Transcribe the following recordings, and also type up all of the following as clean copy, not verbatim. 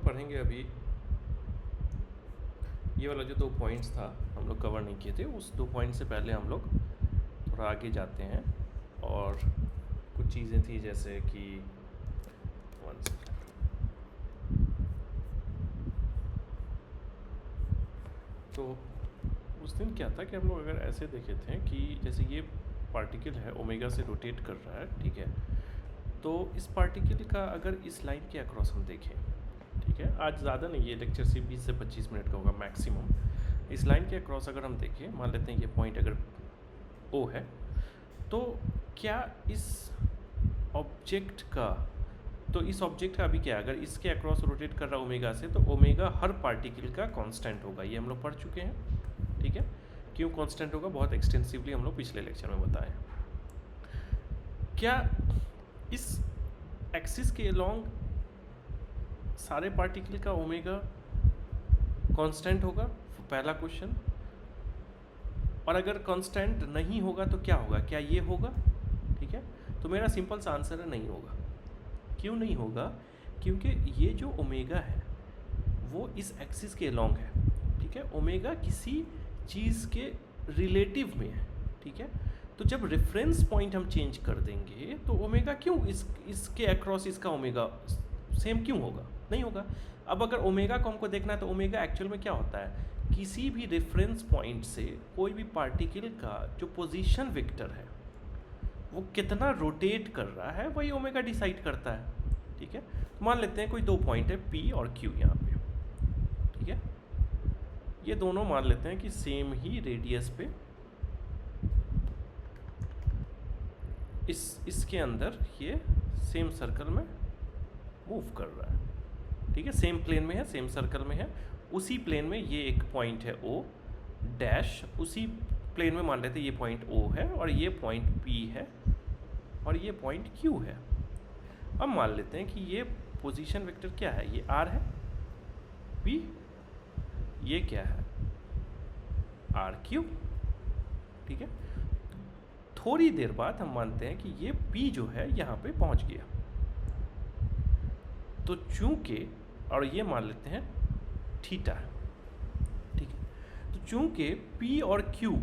लोग पढ़ेंगे अभी ये वाला जो 2 पॉइंट्स था हम लोग कवर नहीं किए थे, उस 2 पॉइंट से पहले हम लोग थोड़ा आगे जाते हैं। और कुछ चीज़ें थी जैसे कि one second। तो उस दिन क्या था कि हम लोग अगर ऐसे देखे थे कि जैसे ये पार्टिकल है ओमेगा से रोटेट कर रहा है, ठीक है। तो इस पार्टिकल का अगर इस लाइन के अक्रॉस हम देखें, ठीक है, आज ज़्यादा नहीं, ये लेक्चर सिर्फ 20 से 25 मिनट का होगा मैक्सिमम। इस लाइन के अक्रॉस अगर हम देखें, मान लेते हैं ये पॉइंट अगर ओ है, तो क्या इस ऑब्जेक्ट का, तो इस ऑब्जेक्ट का अभी क्या है, अगर इसके अक्रॉस रोटेट कर रहा है ओमेगा से, तो ओमेगा हर पार्टिकल का कांस्टेंट होगा। ये हम लोग पढ़ चुके हैं, ठीक है। क्यों कांस्टेंट होगा, बहुत एक्सटेंसिवली हम लोग पिछले लेक्चर में बताए। क्या इस एक्सिस के अलोंग सारे पार्टिकल का ओमेगा कांस्टेंट होगा, पहला क्वेश्चन। और अगर कांस्टेंट नहीं होगा तो क्या होगा, क्या ये होगा, ठीक है। तो मेरा सिंपल सा आंसर है नहीं होगा। क्यों नहीं होगा, क्योंकि ये जो ओमेगा है वो इस एक्सिस के अलोंग है, ठीक है। ओमेगा किसी चीज़ के रिलेटिव में है, ठीक है। तो जब रेफरेंस पॉइंट हम चेंज कर देंगे तो ओमेगा क्यों इसके अक्रॉस इसका ओमेगा सेम क्यों होगा, नहीं होगा। अब अगर ओमेगा को हमको देखना है तो ओमेगा एक्चुअल में क्या होता है, किसी भी रेफरेंस पॉइंट से कोई भी पार्टिकल का जो पोजीशन वेक्टर है वो कितना रोटेट कर रहा है वही ओमेगा डिसाइड करता है, ठीक है। मान लेते हैं कोई 2 पॉइंट है P और Q यहाँ पे, ठीक है। ये दोनों मान लेते हैं कि सेम ही रेडियस पे इसके अंदर ये सेम सर्कल में मूव कर रहा है, ठीक है। सेम प्लेन में है, सेम सर्कल में है, उसी प्लेन में ये एक पॉइंट है O डैश, उसी प्लेन में मान लेते हैं ये पॉइंट O है और ये पॉइंट P है और ये पॉइंट Q है। अब मान लेते हैं कि ये पोजीशन वेक्टर क्या है, ये R है, P, ये क्या है RQ, ठीक है। थोड़ी देर बाद हम मानते हैं कि ये P जो है यहाँ पे पहुँच गया। तो चूंकि, और ये मान लेते हैं थीटा है, ठीक है। तो चूंकि P और Q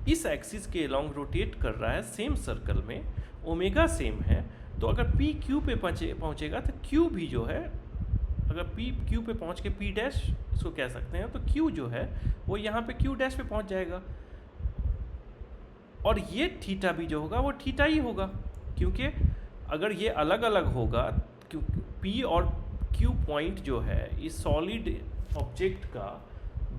इस एक्सिस के अलोंग रोटेट कर रहा है सेम सर्कल में, ओमेगा सेम है, तो अगर P Q पे पहुँचेगा तो Q भी जो है, अगर P Q पे पहुँच के P डैश इसको कह सकते हैं, तो Q जो है वो यहाँ पे Q डैश पे पहुँच जाएगा। और ये थीटा भी जो होगा वो थीटा ही होगा, क्योंकि अगर ये अलग अलग होगा, क्योंकि P और Q पॉइंट जो है इस सॉलिड ऑब्जेक्ट का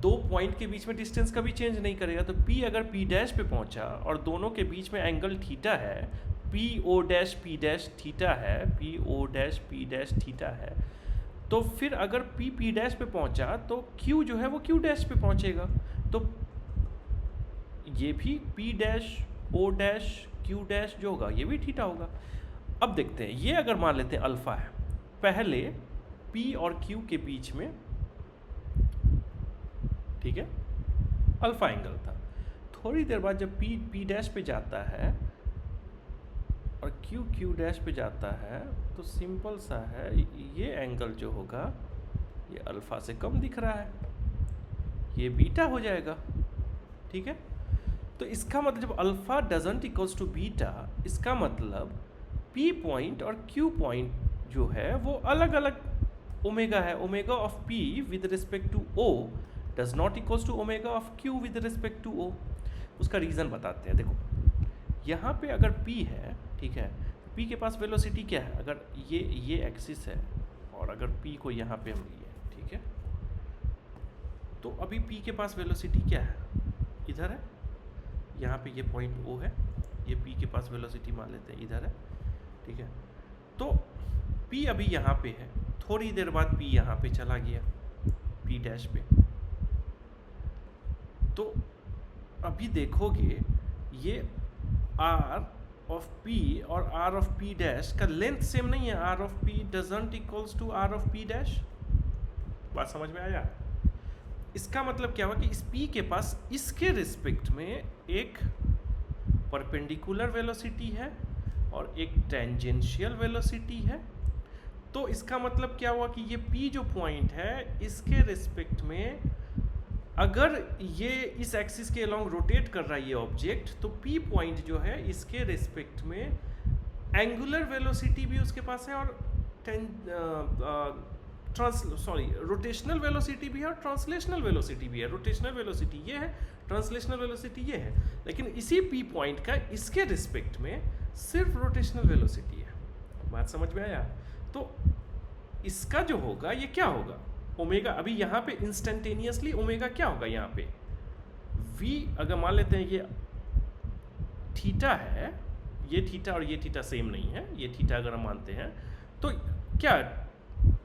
2 पॉइंट के बीच में डिस्टेंस कभी चेंज नहीं करेगा। तो P अगर P डैश पे पहुंचा और दोनों के बीच में एंगल थीटा है, P O dash P dash theta है, P O dash P dash theta है, तो फिर अगर P P डैश पे पहुंचा तो Q जो है वो Q डैश पे पहुंचेगा। तो ये भी P dash O dash Q dash जो होगा ये भी थीटा होगा। अब देखते हैं, ये अगर मान लेते हैं अल्फ़ा है, पहले P और Q के बीच में, ठीक है, अल्फ़ा एंगल था। थोड़ी देर बाद जब P डैश पे जाता है और Q डैश पे जाता है तो सिंपल सा है, ये एंगल जो होगा ये अल्फ़ा से कम दिख रहा है, ये बीटा हो जाएगा, ठीक है। तो इसका मतलब जब alpha doesn't equals to beta, इसका मतलब P पॉइंट और Q पॉइंट जो है वो अलग अलग ओमेगा है। Omega of P with respect to O does not equals to omega of Q with respect to O। उसका रीज़न बताते हैं। देखो यहाँ पे अगर P है, ठीक है, P के पास वेलोसिटी क्या है, अगर ये एक्सिस है और अगर P को यहाँ पे हम लिए, ठीक है, तो अभी P के पास वेलोसिटी क्या है, इधर है, यहाँ पे ये पॉइंट O है, ये P के पास वेलोसिटी मान लेते हैं इधर है, ठीक है। तो P अभी यहाँ पे है, थोड़ी देर बाद P यहाँ पे चला गया, P डैश पे। तो अभी देखोगे ये R ऑफ P और R ऑफ P डैश का लेंथ सेम नहीं है। R of P doesn't equals to R of P dash. बात समझ में आया? इसका मतलब क्या हुआ कि इस P के पास इसके रिस्पेक्ट में एक परपेंडिकुलर वेलोसिटी है और एक टेंजेंशियल वेलोसिटी है। तो इसका मतलब क्या हुआ कि ये P जो पॉइंट है इसके रिस्पेक्ट में अगर ये इस एक्सिस के अलोंग रोटेट कर रहा है ये ऑब्जेक्ट, तो P पॉइंट जो है इसके रिस्पेक्ट में एंगुलर वेलोसिटी भी उसके पास है और रोटेशनल वेलोसिटी भी है और ट्रांसलेशनल वेलोसिटी भी है। रोटेशनल वेलोसिटी ये है, ट्रांसलेशनल वेलोसिटी ये है, लेकिन इसी P पॉइंट का इसके रिस्पेक्ट में सिर्फ रोटेशनल वेलोसिटी है। बात समझ में आया? तो इसका जो होगा ये क्या होगा, ओमेगा, अभी यहाँ पे इंस्टेंटेनियसली ओमेगा क्या होगा, यहाँ पे v, अगर मान लेते हैं ये थीटा है, ये थीटा और ये थीटा सेम नहीं है, ये थीटा अगर हम मानते हैं तो क्या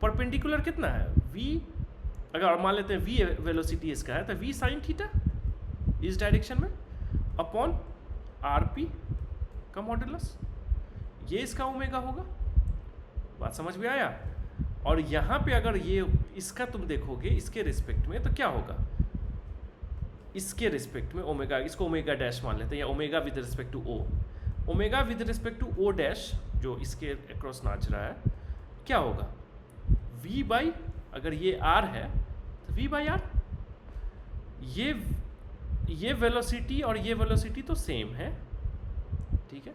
परपेंडिकुलर कितना है v, अगर मान लेते हैं v वेलोसिटी इसका है तो v साइन थीटा इस डायरेक्शन में अपॉन rp का मॉडुलस, ये इसका ओमेगा होगा। बात समझ में आया? और यहाँ पे अगर ये इसका तुम देखोगे इसके रिस्पेक्ट में तो क्या होगा, इसके रिस्पेक्ट में ओमेगा, इसको ओमेगा डैश मान लेते हैं या omega with respect to O, omega with respect to O dash जो इसके अक्रॉस नाच रहा है क्या होगा, v बाई, अगर ये r है तो v बाई r, ये वेलोसिटी और ये वेलोसिटी तो सेम है, ठीक है,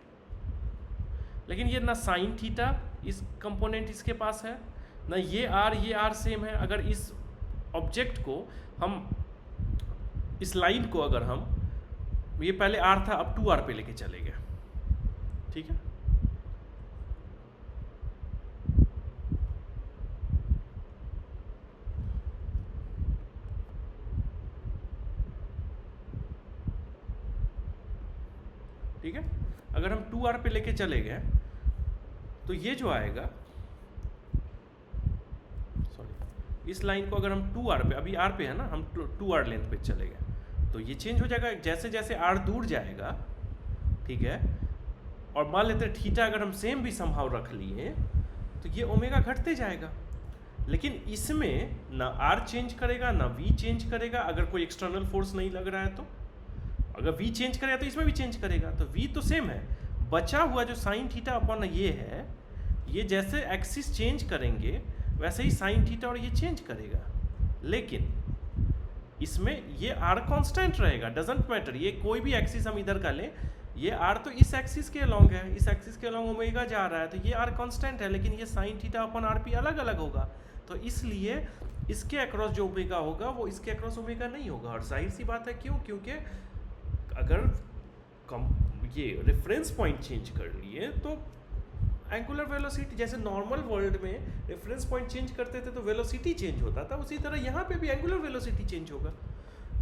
लेकिन ये ना साइन थीटा इस कंपोनेंट इसके पास है, ना ये r सेम है। अगर इस ऑब्जेक्ट को हम, इस लाइन को अगर हम, ये पहले r था अब 2r पे लेके चले गए, ठीक है, ठीक है, अगर हम 2r पे लेके चले गए तो ये जो आएगा, सॉरी, इस लाइन को अगर हम 2r पे, अभी r पे है ना, हम 2r लेंथ पे चले गए तो ये चेंज हो जाएगा जैसे जैसे r दूर जाएगा, ठीक है, और मान लेते हैं थीटा अगर हम सेम भी संभाव रख लिए तो ये ओमेगा घटते जाएगा, लेकिन इसमें ना r चेंज करेगा ना v चेंज करेगा, अगर कोई एक्सटर्नल फोर्स नहीं लग रहा है तो, अगर v चेंज करेगा तो इसमें भी चेंज करेगा, तो v तो सेम है, बचा हुआ जो साइन थीटा अपॉन ये है, ये जैसे एक्सिस चेंज करेंगे वैसे ही साइन थीटा और ये चेंज करेगा, लेकिन इसमें ये r कांस्टेंट रहेगा, डजंट मैटर, ये कोई भी एक्सिस हम इधर का लें, ये r तो इस एक्सिस के अलोंग है, इस एक्सिस के अलोंग ओमेगा जा रहा है, तो ये r कांस्टेंट है, लेकिन ये साइन थीटा अपॉन rp अलग अलग होगा, तो इसलिए इसके अक्रॉस जो ओमेगा होगा वो इसके अक्रॉस ओमेगा नहीं होगा। और जाहिर सी बात है क्यों, क्योंकि अगर ये रेफरेंस पॉइंट चेंज कर लिए तो एंगुलर वेलोसिटी, जैसे नॉर्मल वर्ल्ड में रेफरेंस पॉइंट चेंज करते थे तो वेलोसिटी चेंज होता था, उसी तरह यहाँ पे भी एंगुलर वेलोसिटी चेंज होगा।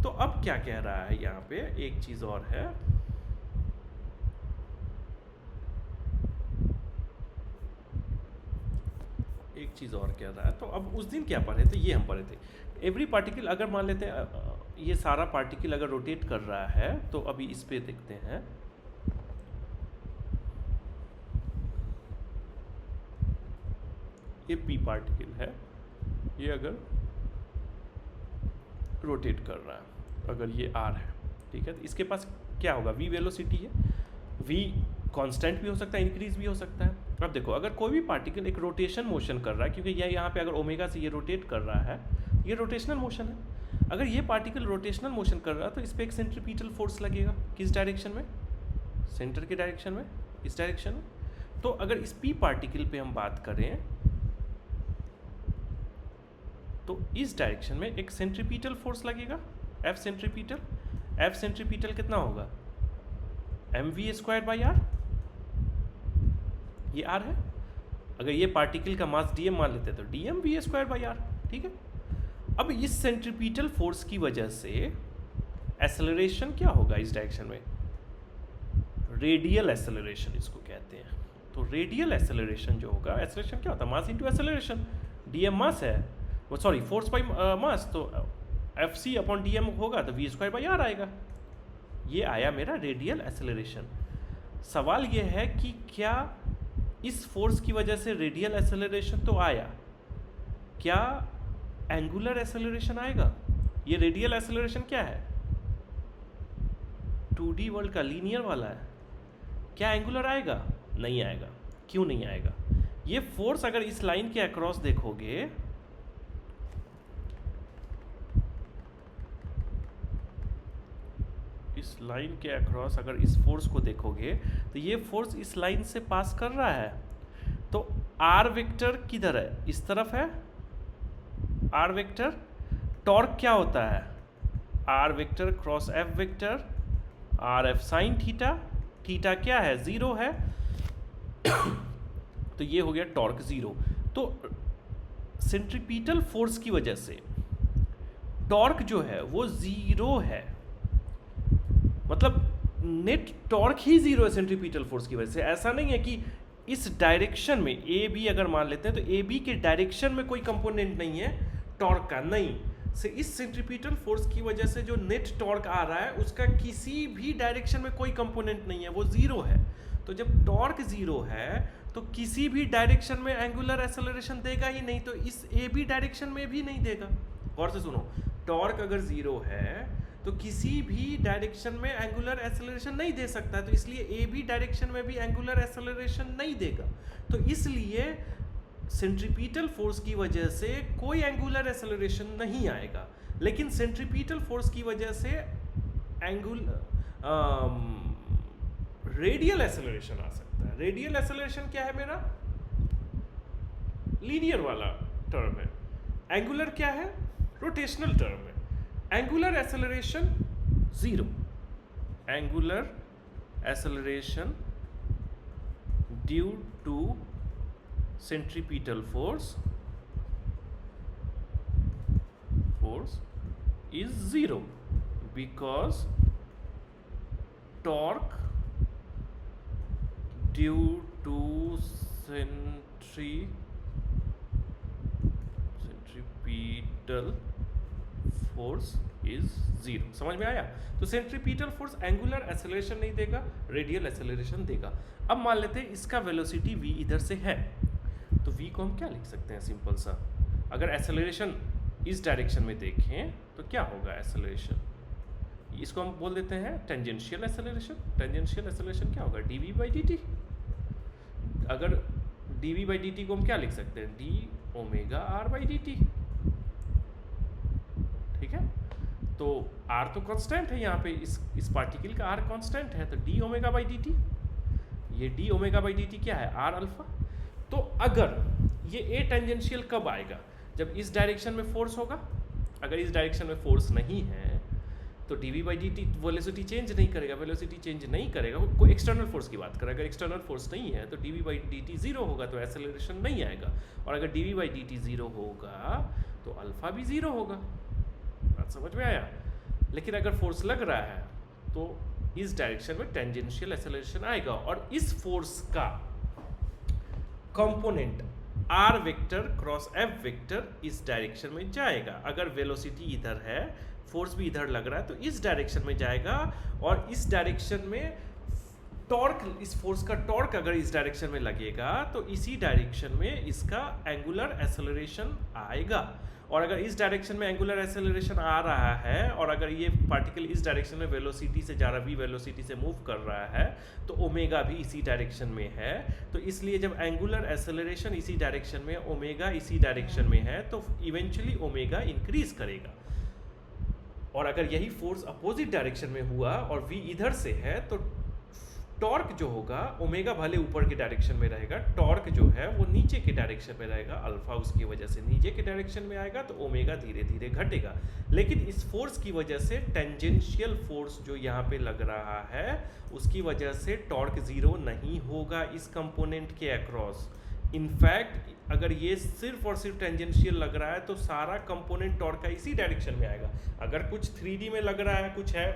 तो अब क्या कह रहा है यहाँ पे, एक चीज़ और है, एक चीज़ और कह रहा है, तो अब उस दिन क्या पढ़े थे, ये हम पढ़े थे एवरी पार्टिकल, अगर मान लेते हैं ये सारा पार्टिकल अगर रोटेट कर रहा है तो अभी इस पे देखते हैं, ये p पार्टिकल है, ये अगर रोटेट कर रहा है, अगर ये r है, ठीक है, तो इसके पास क्या होगा, v वेलोसिटी है, v कांस्टेंट भी हो सकता है, इंक्रीज भी हो सकता है। अब देखो अगर कोई भी पार्टिकल एक रोटेशन मोशन कर रहा है, क्योंकि ये यहाँ पे अगर ओमेगा से ये रोटेट कर रहा है, ये रोटेशनल मोशन है, अगर ये पार्टिकल रोटेशनल मोशन कर रहा है तो इस पर एक सेंट्रीपिटल फोर्स लगेगा, किस डायरेक्शन में, सेंटर के डायरेक्शन में, इस डायरेक्शन में। तो अगर इस p पार्टिकल पे हम बात करें तो इस डायरेक्शन में एक सेंट्रीपिटल फोर्स लगेगा, F सेंट्रीपिटल कितना होगा, mv²/r, ये r है, अगर ये पार्टिकल का मास dm मान लेते हैं तो dm v²/r, ठीक है। अब इस सेंट्रीपिटल फोर्स की वजह से एक्सेलरेशन क्या होगा इस डायरेक्शन में, रेडियल एक्सेलरेशन इसको कहते हैं। तो रेडियल एक्सेलरेशन जो होगा, एक्सेलरेशन क्या होता है, मास इनटू एक्सेलरेशन, dm मास है वो, सॉरी फोर्स बाई मास, तो fc अपॉन dm होगा तो v²/r आएगा, ये आया मेरा रेडियल एक्सेलरेशन। सवाल ये है कि क्या इस फोर्स की वजह से रेडियल एक्सेलरेशन तो आया, क्या एंगुलर एक्सेलरेशन आएगा, ये रेडियल एक्सेलरेशन क्या है, 2D वर्ल्ड का लीनियर वाला है, क्या एंगुलर आएगा, नहीं आएगा। क्यों नहीं आएगा, ये फोर्स अगर इस लाइन के अक्रॉस देखोगे, इस लाइन के अक्रॉस अगर इस फोर्स को देखोगे तो ये फोर्स इस लाइन से पास कर रहा है, तो आर वेक्टर किधर है, इस तरफ है आर वेक्टर। टॉर्क क्या होता है, R vector cross F vector, R F sine theta, theta क्या है, 0 है। तो ये हो गया टॉर्क 0। तो सेंट्रीपिटल फोर्स की वजह से टॉर्क जो है वो 0 है, मतलब नेट टॉर्क ही 0 है सेंट्रीपिटल फोर्स की वजह से। ऐसा नहीं है कि इस डायरेक्शन में ए बी अगर मान लेते हैं तो ए बी के डायरेक्शन में कोई कंपोनेंट नहीं है टॉर्क का, नहीं से इस सेंट्रीपिटल फोर्स की वजह से जो नेट टॉर्क आ रहा है उसका किसी भी डायरेक्शन में कोई कंपोनेंट नहीं है, वो 0 है। तो जब टॉर्क 0 है तो किसी भी डायरेक्शन में एंगुलर एक्सेलरेशन देगा ही नहीं, तो इस ए बी डायरेक्शन में भी नहीं देगा। गौर से सुनो, टॉर्क अगर 0 है तो किसी भी डायरेक्शन में एंगुलर एक्सेलरेशन नहीं दे सकता, तो इसलिए ए बी डायरेक्शन में भी एंगुलर एक्सेलरेशन नहीं देगा। तो इसलिए सेंट्रीपिटल फोर्स की वजह से कोई एंगुलर एक्सेलरेशन नहीं आएगा, लेकिन सेंट्रीपिटल फोर्स की वजह से रेडियल एक्सेलरेशन आ सकता है। रेडियल एक्सेलरेशन क्या है मेरा, लीनियर वाला टर्म है। एंगुलर क्या है, रोटेशनल टर्म है। Angular acceleration 0, angular acceleration due to centripetal force is 0 because torque due to centripetal force is 0। समझ में आया? तो सेंट्रीपिटल फोर्स एंगुलर एक्सेलरेशन नहीं देगा, रेडियल एक्सेलरेशन देगा। अब मान लेते हैं इसका वेलोसिटी v इधर से है, तो v को हम क्या लिख सकते हैं, सिंपल सा, अगर एक्सेलरेशन इस डायरेक्शन में देखें तो क्या होगा एक्सेलरेशन, इसको हम बोल देते हैं टेंजेंशियल एक्सेलरेशन। टेंजेंशियल एक्सेलरेशन क्या होगा, dv बाई dt। अगर dv बाई dt को हम क्या लिख सकते हैं, d omega r by dt। ठीक है, तो r तो कांस्टेंट है यहाँ पे, इस पार्टिकल का r कांस्टेंट है, तो d ओमेगा बाई dt, ये d ओमेगा बाई dt क्या है, r अल्फा। तो अगर ये a टेंजेंशियल कब आएगा, जब इस डायरेक्शन में फोर्स होगा। अगर इस डायरेक्शन में फोर्स नहीं है तो dv by dt velocity change नहीं करेगा, वेलोसिटी चेंज नहीं करेगा, कोई एक्सटर्नल फोर्स की बात करें। अगर एक्सटर्नल फोर्स नहीं है तो dv बाई dt 0 होगा, तो एक्सेलरेशन नहीं आएगा। और अगर dv बाई dt 0 होगा तो अल्फा भी 0 होगा। बात समझ में आया? लेकिन अगर फोर्स लग रहा है तो इस डायरेक्शन में टेंजेंशियल एक्सेलरेशन आएगा, और इस फोर्स का component r vector cross f vector इस डायरेक्शन में जाएगा। अगर वेलोसिटी इधर है, फोर्स भी इधर लग रहा है, तो इस डायरेक्शन में जाएगा, और इस डायरेक्शन में टॉर्क, इस फोर्स का टॉर्क अगर इस डायरेक्शन में लगेगा तो इसी डायरेक्शन में इसका एंगुलर एक्सेलरेशन आएगा। और अगर इस डायरेक्शन में एंगुलर एक्सेलरेशन आ रहा है, और अगर ये पार्टिकल इस डायरेक्शन में वेलोसिटी से जा रहा, v वेलोसिटी से मूव कर रहा है, तो ओमेगा भी इसी डायरेक्शन में है। तो इसलिए जब एंगुलर एक्सेलरेशन इसी डायरेक्शन में, ओमेगा इसी डायरेक्शन में है, तो इवेंचुअली ओमेगा इंक्रीज करेगा। और अगर यही फोर्स अपोजिट डायरेक्शन में हुआ और v इधर से है, तो टॉर्क जो होगा, ओमेगा भले ऊपर के डायरेक्शन में रहेगा, टॉर्क जो है वो नीचे के डायरेक्शन में रहेगा, अल्फा उसकी वजह से नीचे के डायरेक्शन में आएगा, तो ओमेगा धीरे धीरे घटेगा। लेकिन इस फोर्स की वजह से टेंजेंशियल फोर्स जो यहाँ पे लग रहा है, उसकी वजह से टॉर्क 0 नहीं होगा इस कंपोनेंट के अक्रॉस। इनफैक्ट अगर ये सिर्फ और सिर्फ टेंजेंशियल लग रहा है तो सारा कंपोनेंट टॉर्क का इसी डायरेक्शन में आएगा। अगर कुछ 3D में लग रहा है, कुछ है,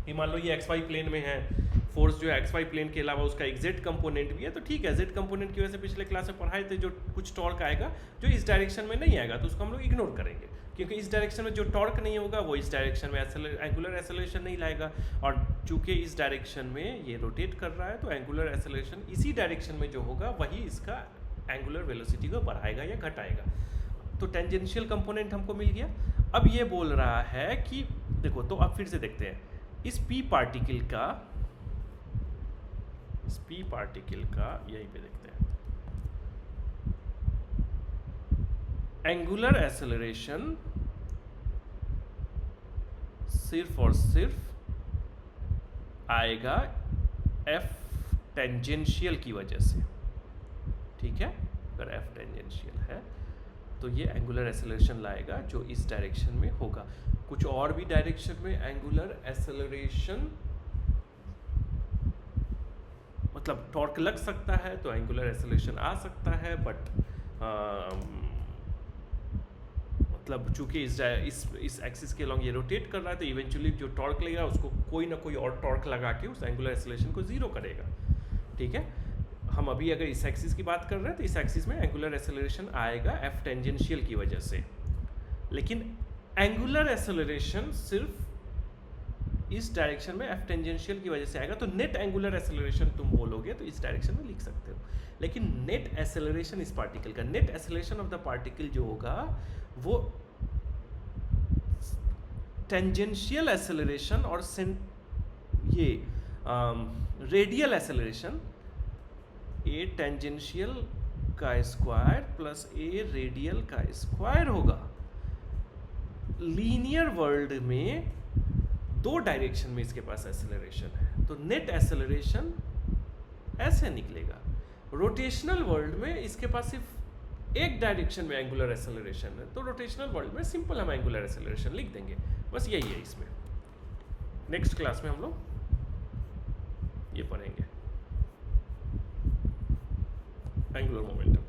ये मान लो ये XY प्लेन में है, फोर्स जो है XY प्लेन के अलावा उसका एक Z कंपोनेंट भी है, तो ठीक है, Z कंपोनेंट की वजह से पिछले क्लास में पढ़ाए थे, जो कुछ टॉर्क आएगा जो इस डायरेक्शन में नहीं आएगा तो उसको हम लोग इग्नोर करेंगे, क्योंकि इस डायरेक्शन में जो टॉर्क नहीं होगा वो इस डायरेक्शन में एंगुलर एक्सेलरेशन नहीं लाएगा। और चूंकि इस डायरेक्शन में ये रोटेट कर रहा है, तो एंगुलर एक्सेलरेशन इसी डायरेक्शन में जो होगा वही इसका एंगुलर वेलोसिटी को बढ़ाएगा या घटाएगा। तो टेंजेंशियल कंपोनेंट हमको मिल गया। अब ये बोल रहा है कि देखो, तो अब फिर से देखते हैं इस P पार्टिकल का, यहीं पे देखते हैं, एंगुलर एक्सेलरेशन सिर्फ और सिर्फ आएगा एफ टेंजेंशियल की वजह से, ठीक है। अगर एफ टेंजेंशियल है तो ये एंगुलर एक्सेलरेशन लाएगा जो इस डायरेक्शन में होगा। कुछ और भी डायरेक्शन में एंगुलर एक्सेलरेशन मतलब टॉर्क लग सकता है तो एंगुलर एक्सेलरेशन आ सकता है, बट मतलब चूंकि इस एक्सिस के अलॉन्ग ये रोटेट कर रहा है तो इवेंचुअली जो टॉर्क लगेगा उसको कोई ना कोई और टॉर्क लगा के उस एंगुलर एक्सेलरेशन को जीरो करेगा, ठीक है। हम अभी अगर इस एक्सिस की बात कर रहे हैं तो इस एक्सिस में एंगुलर एक्सेलरेशन आएगा एफ टेंजेंशियल की वजह से, लेकिन एंगुलर एक्सेलरेशन सिर्फ इस डायरेक्शन में एफ टेंजेंशियल की वजह से आएगा। तो नेट एंगुलर एक्सेलरेशन तुम बोलोगे तो इस डायरेक्शन में लिख सकते हो, लेकिन नेट एक्सेलरेशन इस पार्टिकल का, net acceleration of the particle जो होगा वो टेंजेंशियल एक्सेलरेशन और ये रेडियल एक्सेलरेशन, ए टेंजेंशियल का स्क्वायर प्लस ए रेडियल का स्क्वायर होगा। लीनियर वर्ल्ड में दो डायरेक्शन में इसके पास एक्सेलरेशन है तो नेट एक्सेलरेशन ऐसे निकलेगा। रोटेशनल वर्ल्ड में इसके पास सिर्फ एक डायरेक्शन में एंगुलर एक्सेलरेशन है तो रोटेशनल वर्ल्ड में सिंपल हम एंगुलर एक्सेलरेशन लिख देंगे, बस यही है इसमें। नेक्स्ट क्लास में हम लोग ये पढ़ेंगे एंगुलर मोमेंटम।